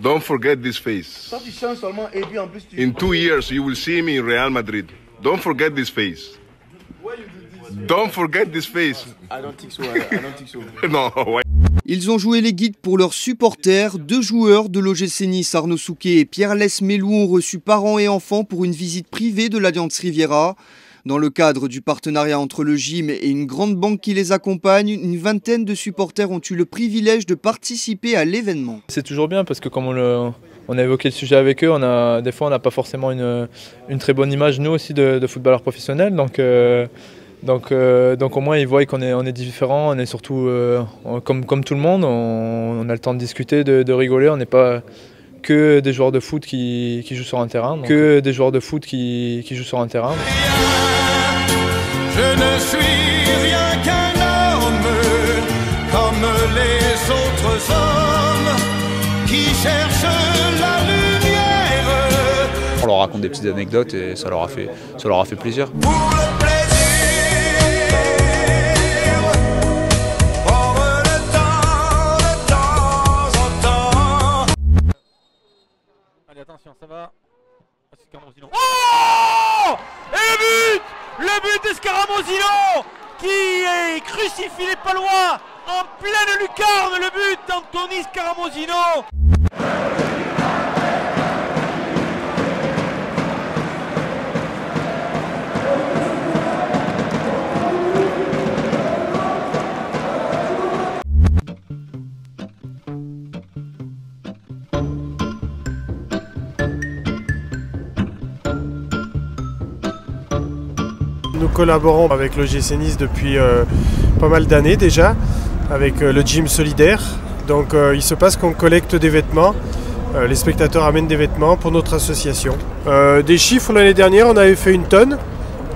Don't forget this face. Toi, tu changes seulement et puis en plus tu... In 2 years, you will see me in Real Madrid. Don't forget this face. Don't forget this face. I don't think so. I don't think so. No, why? Ils ont joué les guides pour leurs supporters. 2 joueurs de l'OGC Nice, Arnaud Souquet et Pierre-Lès Melou, ont reçu parents et enfants pour une visite privée de l'Allianz Riviera. Dans le cadre du partenariat entre le gym et une grande banque qui les accompagne, une vingtaine de supporters ont eu le privilège de participer à l'événement. C'est toujours bien parce que comme on a évoqué le sujet avec eux, des fois on n'a pas forcément une très bonne image nous aussi de footballeurs professionnels. Donc au moins ils voient qu'on est différents, on est surtout comme tout le monde, on a le temps de discuter, de rigoler, on n'est pas que des joueurs de foot qui jouent sur un terrain. Que des joueurs de foot qui jouent sur un terrain. Je ne suis rien qu'un homme comme les autres hommes qui cherchent la lumière. On leur raconte des petites anecdotes et ça leur a fait plaisir. Pour le plaisir, prendre le temps de temps en temps. Allez, attention, ça va. Oh! Et le but d'Escaramosino qui crucifie les Palois en pleine lucarne, le but d'Anthony Scaramosino. Nous collaborons avec l'OGC Nice depuis pas mal d'années déjà, avec le gym solidaire. Donc il se passe qu'on collecte des vêtements, les spectateurs amènent des vêtements pour notre association. Des chiffres, l'année dernière on avait fait 1 tonne,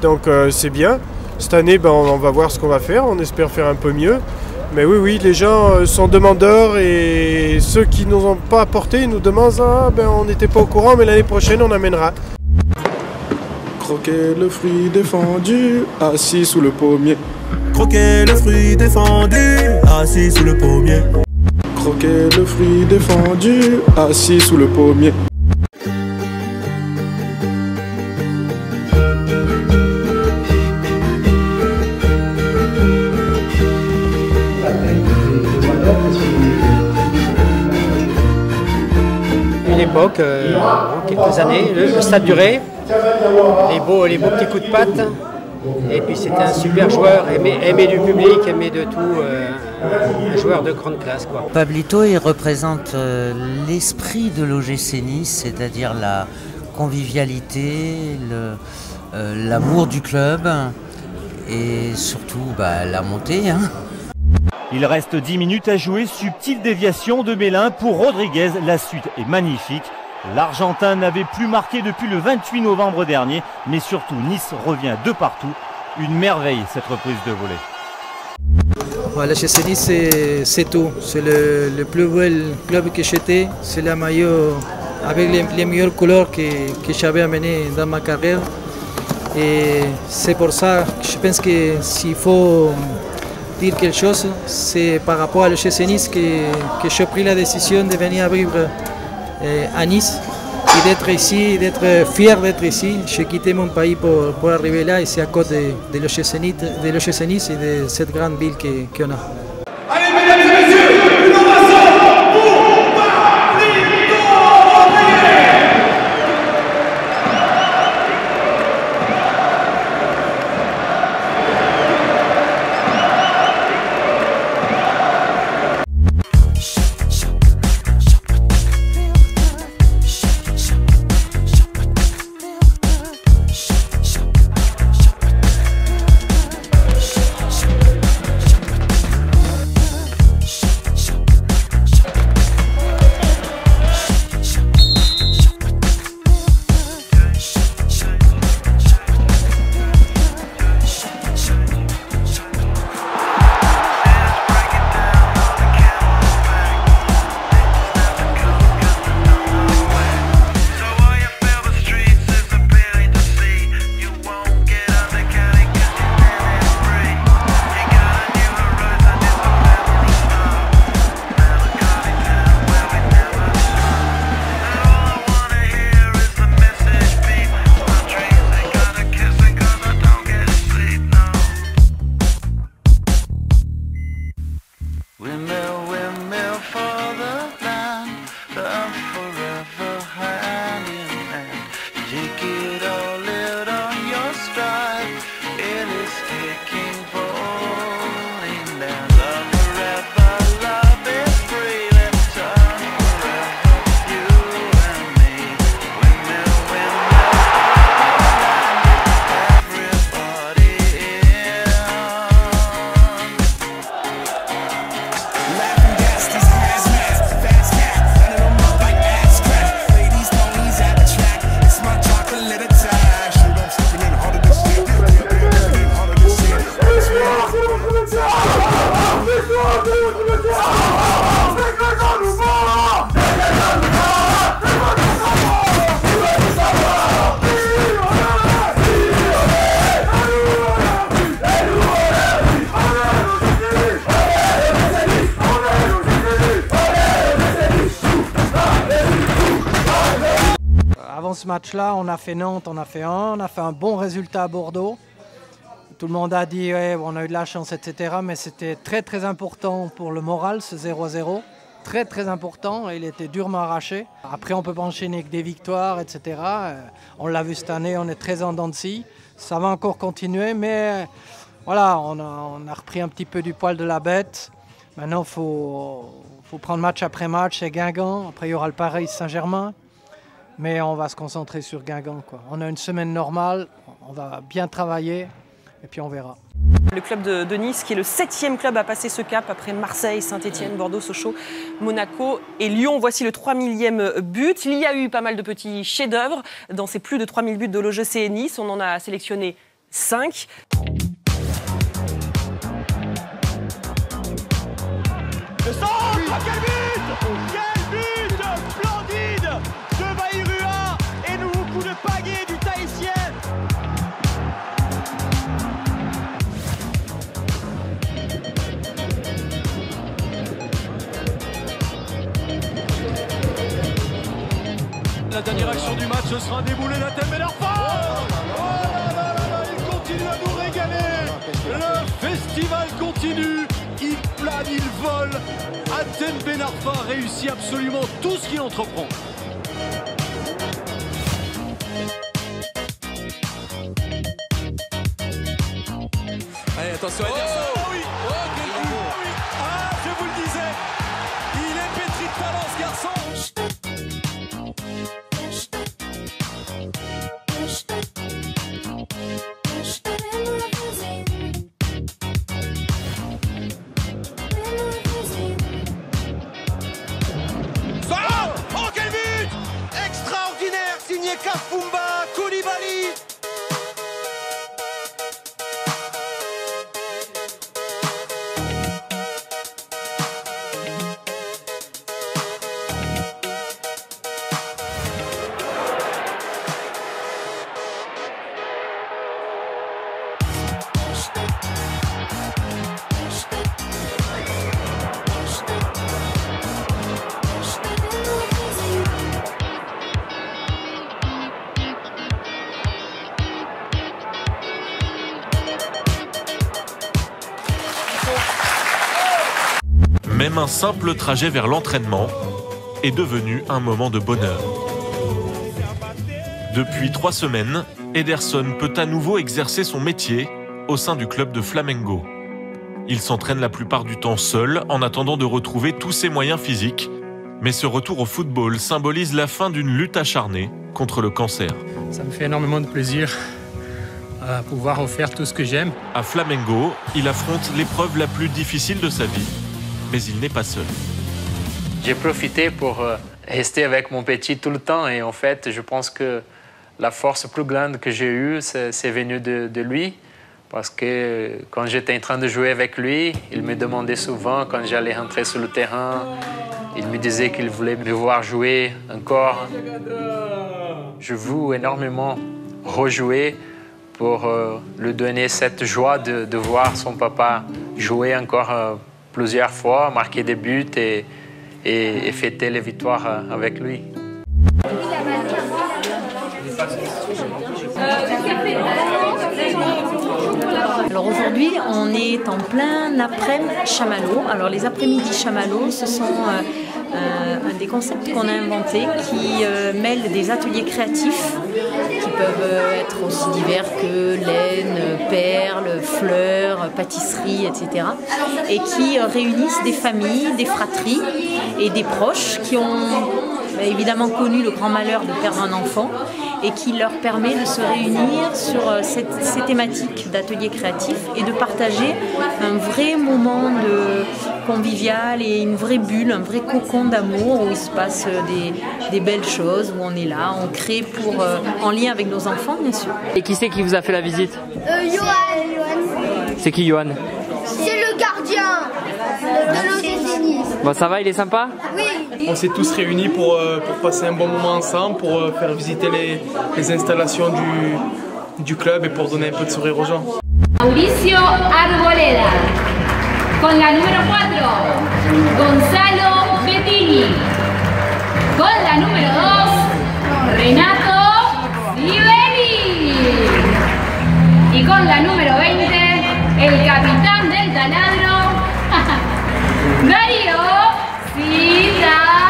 donc c'est bien. Cette année on va voir ce qu'on va faire, on espère faire un peu mieux. Mais oui, les gens sont demandeurs et ceux qui nous ont pas apporté nous demandent on n'était pas au courant mais l'année prochaine on amènera. Croquer le fruit défendu, assis sous le pommier. Croquer le fruit défendu, assis sous le pommier. Croquer le fruit défendu, assis sous le pommier. Une époque, quelques années, le Stade du Ré. Les beaux petits coups de patte, et puis c'était un super joueur, aimé du public, aimé de tout, un joueur de grande classe, quoi. Pablito, il représente l'esprit de l'OGC Nice, c'est-à-dire la convivialité, l'amour du club et surtout la montée. Il reste 10 minutes à jouer, subtile déviation de Mélin pour Rodriguez, la suite est magnifique. L'Argentin n'avait plus marqué depuis le 28 novembre dernier, mais surtout Nice revient de partout. Une merveille cette reprise de volée. L'OGC Nice c'est tout, c'est le plus bel club que j'étais, c'est le maillot avec les meilleures couleurs que j'avais amené dans ma carrière. Et c'est pour ça que je pense que s'il faut dire quelque chose, c'est par rapport à l'OGC Nice que j'ai pris la décision de venir vivre à Nice et d'être ici, d'être fier d'être ici. J'ai quitté mon pays pour arriver là et c'est à cause de l'OGC Nice et de cette grande ville qu'on a. Allez, mesdames et messieurs, une ovation pour Pablito Rodriguez. Windmill, windmill for the land, the forever hand in hand. Take it all, live on your stride. It is taking falling down. Love forever, love is free. Let's turn forever, you and me. Windmill, windmill for the land, everybody in. Laughing gas, these hazmats, fast cat, running them up like ass crack. Ladies, ponies at the track, it's my chocolate attack. Shoot, I'm slipping in harder than shit, harder than shit. Avant ce match-là, on a fait Nantes, on a fait un bon résultat à Bordeaux. Tout le monde a dit ouais, on a eu de la chance, etc. Mais c'était très très important pour le moral, ce 0-0. Très très important, il était durement arraché. Après, on peut pas enchaîner avec des victoires, etc. On l'a vu cette année, on est très en dents de scie. Ça va encore continuer, mais voilà, on a repris un petit peu du poil de la bête. Maintenant, il faut prendre match après match, c'est Guingamp. Après, il y aura le Paris Saint-Germain. Mais on va se concentrer sur Guingamp, quoi. On a une semaine normale, on va bien travailler et puis on verra. Le club de Nice, qui est le 7e club à passer ce cap après Marseille, Saint-Etienne, Bordeaux, Sochaux, Monaco et Lyon. Voici le 3000e but. Il y a eu pas mal de petits chefs-d'œuvre dans ces plus de 3000 buts de l'OGC Nice. On en a sélectionné 5. Le centre, quel but! Quel but! Splendide de Baïrua et nouveau coup de pagaie du Tahitien. La dernière action du match, ce sera un déboulé d'Athènes Ben Arfa. Il continue à nous régaler. Le festival continue. Il plane, il vole. Athènes Ben Arfa réussit absolument tout ce qu'il entreprend. Allez, attention à Ederson. Oh oui, oh, quel but. Oui. Ah, je vous le disais. Il est pétri de talent, ce garçon. Oh, quel but! Extraordinaire, signé Kafumba Koulibaly. Même un simple trajet vers l'entraînement est devenu un moment de bonheur. Depuis 3 semaines, Ederson peut à nouveau exercer son métier au sein du club de Flamengo. Il s'entraîne la plupart du temps seul en attendant de retrouver tous ses moyens physiques. Mais ce retour au football symbolise la fin d'une lutte acharnée contre le cancer. Ça me fait énormément de plaisir à pouvoir faire tout ce que j'aime. À Flamengo, il affronte l'épreuve la plus difficile de sa vie. Mais il n'est pas seul. J'ai profité pour rester avec mon petit tout le temps et en fait, je pense que la force plus grande que j'ai eue, c'est venu de lui. Parce que quand j'étais en train de jouer avec lui, il me demandait souvent, quand j'allais rentrer sur le terrain, il me disait qu'il voulait me voir jouer encore. Je veux énormément rejouer pour lui donner cette joie de voir son papa jouer encore plusieurs fois, marquer des buts et fêter les victoires avec lui. Alors Alors aujourd'hui, on est en plein après-midi chamallow. Alors les après-midi chamallow, ce sont un des concepts qu'on a inventé qui mêlent des ateliers créatifs qui peuvent être aussi divers que laine, perles, fleurs, pâtisserie, etc. et qui réunissent des familles, des fratries et des proches qui ont évidemment connu le grand malheur de perdre un enfant et qui leur permet de se réunir sur ces thématiques d'ateliers créatifs et de partager un vrai moment convivial et une vraie bulle, un vrai cocon d'amour où il se passe des belles choses, où on est là, on crée en lien avec nos enfants bien sûr. Et qui c'est qui vous a fait la visite? Johan. C'est qui Johan? C'est le gardien de l'OGC Nice. Bon, ça va, il est sympa? Oui. On s'est tous réunis pour passer un bon moment ensemble, pour faire visiter les installations du club et pour donner un peu de sourire aux gens. Mauricio Arboleda. Con la número 4, Gonzalo Bettini. Con la número 2, Renato Liberi. Y con la número 20, el capitán del taladro, Darío Zidani.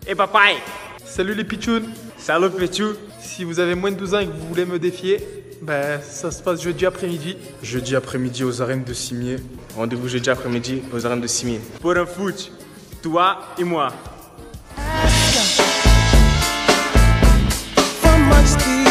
Et papaye. Salut les pitchouns. Salut pitchou. Si vous avez moins de 12 ans et que vous voulez me défier, ben ça se passe jeudi après-midi. Jeudi après-midi aux arènes de Cimier. Rendez-vous jeudi après-midi aux arènes de Cimier. Pour un foot, toi et moi. From my